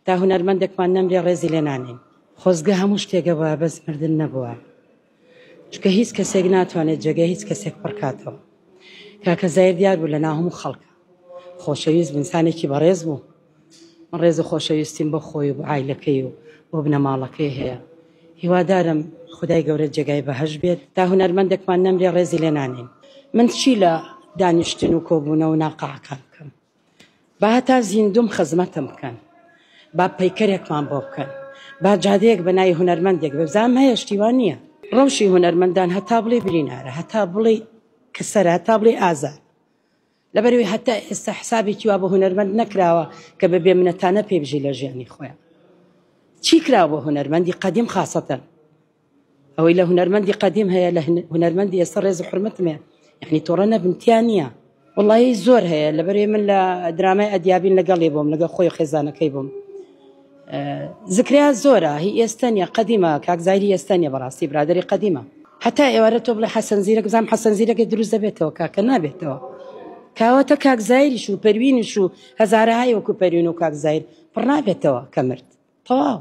تا هونەرمەندێکمان نەمرێ ڕێزی لێ نانین. خۆزگە هەموو شتێکە بووە بەس مردن نەبووە، چونکە هیچ کەسێک ناتوانێت جێگەی هیچ کەسێک پڕکاتەوە. کاکە زایر دیار بوو لە ناو هەموو خەڵکە، خۆشەویست ئینسانێکی بەڕێز بوو. من ڕێز و خۆشەویستیم بۆ خۆی و بۆ عایلەکەی و بۆ بنەماڵەکەی هەیە. هیوادارم خودای گەورە جێگای بەهەش بێت تا هونەرمەندێکمان نەمرێ ڕێزی لێ نانین. من چی لە دانیشتن و کۆبوونە و ناقەعەکان بکەم؟ با هەتا زیندوم خزمەتم بکەن، با پەیکەرێکمان بۆ بکەن، با جادەیەک بە ناوی هونەرمەندێک ببزانم هەیە شتیوان نییە. ڕەوشی هونەرمەندان هەتا بڵێ برینارە، هەتا بڵێ کەسەرە، هەتا بڵێ ئازار. لەبەرەوەی هەتا ئێستا حسابێکی وا بە هونەرمەند نەکراوە کە بەبێ منەتانە پێبژی لە ژیانی خۆیان. چی کراوە بۆ هونەرمەندی قەدیم خاسەتەن؟ ئەوەی لە هونەرمەندی قەدیم هەیە لە هونەرمەندی ئێستا ڕێز و حورمەتم هەیە، یعنی تۆڕە نەبنتیان نییە. وڵڵی زۆر هەیە. لەبەرێ من لە درامای ئەدیابین لەگەڵێ بووم، لەگەڵ خۆی خێزانەکەی بووم. زکریا زۆرە، هی ئێستا نیە، قەدیمە. کاک زایری ئێستا نیە، بەڕاستی برادەری قەدیمە. هەتا ئێوارە تۆ بڵێ حەسەن زیرەک، بزانم حەسەن زیرەکە دروست دەبێتەوە، کاکە نابێتەوە. کاواتە کاک زایریش و پەروینش و هەزارەهای وەکو پەروین و کاک زایر پڕ نابێتەوە کە مرد. تەواو.